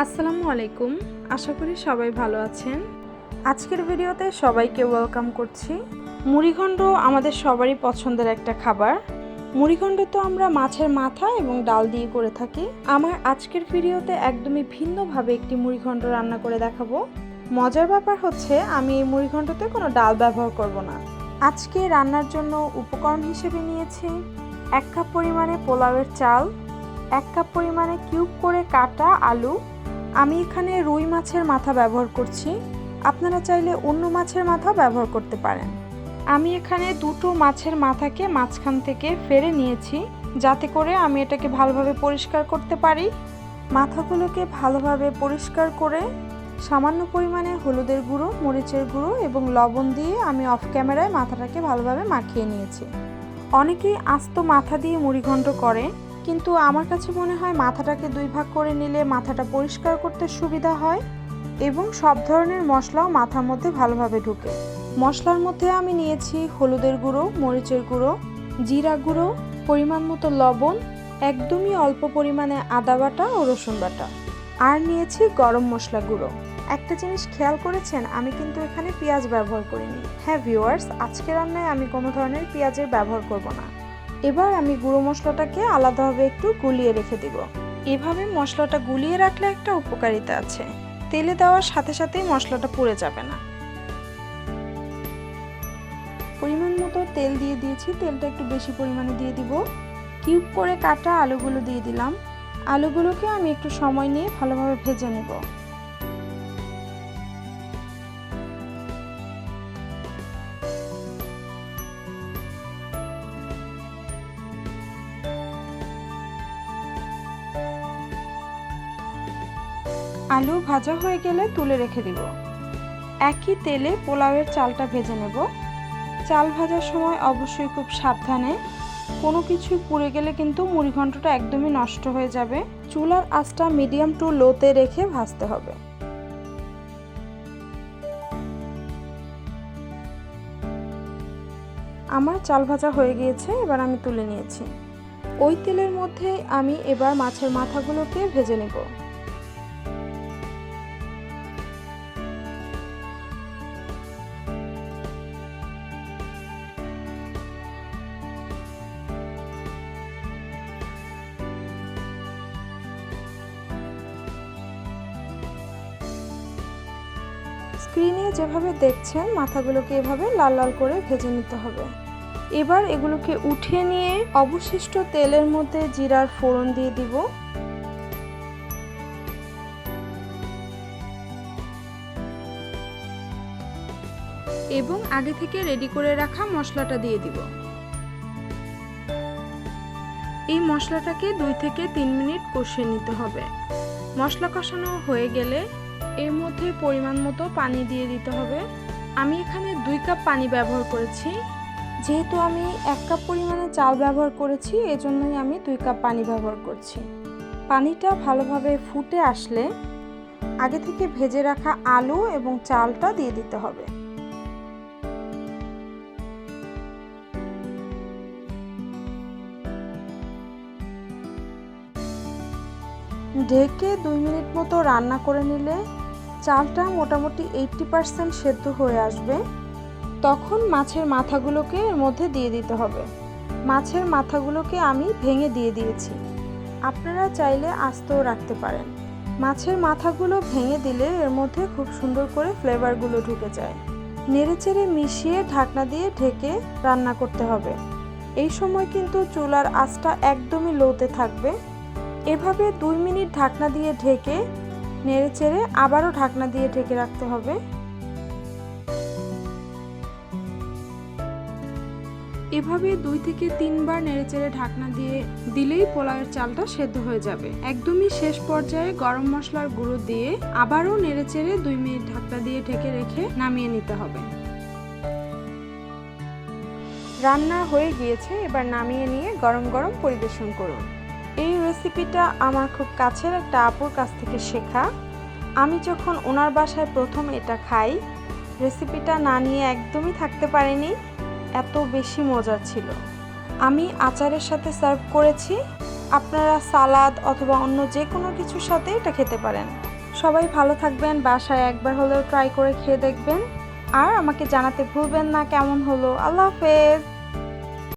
আসসালামু আলাইকুম। আশা করি সবাই ভালো আছেন। আজকের ভিডিওতে সবাইকে ওয়েলকাম করছি। মুড়িঘণ্ট আমাদের সবারই পছন্দের একটা খাবার। মুড়িঘণ্ট তো আমরা মাছের মাথা এবং ডাল দিয়ে করে থাকি। আমার আজকের ভিডিওতে একদমই ভিন্নভাবে একটি মুড়িঘণ্ট রান্না করে দেখাবো। মজার ব্যাপার হচ্ছে আমি এই মুড়িঘণ্টতে কোনো ডাল ব্যবহার করব না। আজকে রান্নার জন্য উপকরণ হিসেবে নিয়েছি 1 কাপ পরিমাণে পোলাওয়ের চাল, 1 কাপ পরিমাণে কিউব করে কাটা আলু। আমি এখানে রুই মাছের মাথা ব্যবহার করছি, আপনারা চাইলে অন্য মাছের মাথা ব্যবহার করতে পারেন। আমি এখানে দুটো মাছের মাথাকে মাঝখান থেকে ফেরে নিয়েছি, যাতে করে আমি এটাকে ভালোভাবে পরিষ্কার করতে পারি। মাথাগুলোকে ভালোভাবে পরিষ্কার করে সামান্য পরিমাণে হলুদের গুঁড়ো, মরিচের গুঁড়ো এবং লবণ দিয়ে আমি অফ ক্যামেরায় মাথাটাকে ভালোভাবে মাখিয়ে নিয়েছি। অনেকেই আস্ত মাথা দিয়ে মুড়িঘণ্ট করে, কিন্তু আমার কাছে মনে হয় মাথাটাকে 2 ভাগ করে নিলে মাথাটা পরিষ্কার করতে সুবিধা হয় এবং সব ধরনের মশলাও মাথার মধ্যে ভালোভাবে ঢুকে। মশলার মধ্যে আমি নিয়েছি হলুদের গুঁড়ো, মরিচের গুঁড়ো, জিরা গুঁড়ো, পরিমাণ মতো লবণ, একদমই অল্প পরিমাণে আদা বাটা ও রসুন বাটা, আর নিয়েছি গরম মশলা গুঁড়ো। একটা জিনিস খেয়াল করেছেন, আমি কিন্তু এখানে পেঁয়াজ ব্যবহার করিনি। হ্যাঁ ভিউয়ার্স, আজকে রান্নায় আমি কোনো ধরনের পেঁয়াজের ব্যবহার করব না। এবার আমি গুঁড়ো মশলাটাকে আলাদাভাবে একটু গুলিয়ে রেখে দিব। এভাবে মশলাটা গুলিয়ে রাখলে একটা উপকারিতা আছে, তেলে দেওয়ার সাথে সাথেই মশলাটা পুড়ে যাবে না। পরিমাণ মতো তেল দিয়ে দিয়েছি, তেলটা একটু বেশি পরিমাণে দিয়ে দিব। কিউব করে কাটা আলুগুলো দিয়ে দিলাম। আলুগুলোকে আমি একটু সময় নিয়ে ভালোভাবে ভেজে নেব। আলু ভাজা হয়ে গেলে তুলে রেখে দিব। একই তেলে পোলাওয়ের চালটা ভেজে নেব। চাল ভাজার সময় অবশ্যই খুব সাবধানে, কোনো কিছু পুড়ে গেলে কিন্তু মুড়িঘণ্টটা একদমই নষ্ট হয়ে যাবে। চুলার আঁচটা মিডিয়াম টু লোতে রেখে ভাজতে হবে। আমার চাল ভাজা হয়ে গিয়েছে, এবার আমি তুলে নিয়েছি। ওই তেলের মধ্যে আমি এবার মাছের মাথাগুলোকে ভেজে নেব। স্ক্রিনে যেভাবে দেখছেন মাথাগুলোকে এভাবে লাল লাল করে ভেজে নিতে হবে। এবার এগুলোকে উঠিয়ে নিয়ে অবশিষ্ট তেলের মধ্যে জিরার ফোড়ন দিয়ে দিব। এবং আগে থেকে রেডি করে রাখা মশলাটা দিয়ে দিব। এই মশলাটাকে 2 থেকে 3 মিনিট কষিয়ে নিতে হবে। মশলা কষানো হয়ে গেলে এর মধ্যে পরিমাণ মতো পানি দিয়ে দিতে হবে। আমি এখানে 2 কাপ পানি ব্যবহার করেছি। যেহেতু আমি 1 কাপ পরিমাণে চাল ব্যবহার করেছি, এজন্যই আমি 2 কাপ পানি ব্যবহার করছি। পানিটা ভালোভাবে ফুটে আসলে আগে থেকে ভেজে রাখা আলু এবং চালটা দিয়ে দিতে হবে। ঢেকে 2 মিনিট মতো রান্না করে নিলে চালটা মোটামুটি 80% সেদ্ধ হয়ে আসবে। তখন মাছের মাথাগুলোকে এর মধ্যে দিয়ে দিতে হবে। মাছের মাথাগুলোকে আমি ভেঙে দিয়ে দিয়েছি, আপনারা চাইলে আস্তেও রাখতে পারেন। মাছের মাথাগুলো ভেঙে দিলে এর মধ্যে খুব সুন্দর করে ফ্লেভারগুলো ঢুকে যায়। নেড়েচেড়ে মিশিয়ে ঢাকনা দিয়ে ঢেকে রান্না করতে হবে। এই সময় কিন্তু চুলার আঁচটা একদমই লোতে থাকবে। এভাবে 2 মিনিট ঢাকনা দিয়ে ঢেকে নেড়েচেড়ে আবারও ঢাকনা দিয়ে ঢেকে রাখতে হবে। এভাবে 2 থেকে 3 বার নেড়েচেড়ে ঢাকনা দিয়ে দিলেই পোলাওয়ের চালটা সেদ্ধ হয়ে যাবে। একদমই শেষ পর্যায়ে গরম মশলার গুঁড়ো দিয়ে আবারও নেড়েচেড়ে 2 মিনিট ঢাকনা দিয়ে ঢেকে রেখে নামিয়ে নিতে হবে। রান্না হয়ে গিয়েছে, এবার নামিয়ে নিয়ে গরম গরম পরিবেশন করুন। এই রেসিপিটা আমার খুব কাছের একটা আপুর কাছ থেকে শেখা। আমি যখন ওনার বাসায় প্রথম এটা খাই, রেসিপিটা না নিয়ে একদমই থাকতে পারিনি, এত বেশি মজার ছিল। আমি আচারের সাথে সার্ভ করেছি। আপনারা সালাদ অথবা অন্য যে কোনো কিছুর সাথে এটা খেতে পারেন। সবাই ভালো থাকবেন, বাসায় একবার হলেও ট্রাই করে খেয়ে দেখবেন আর আমাকে জানাতে ভুলবেন না কেমন হলো। আল্লাহ হাফেজ।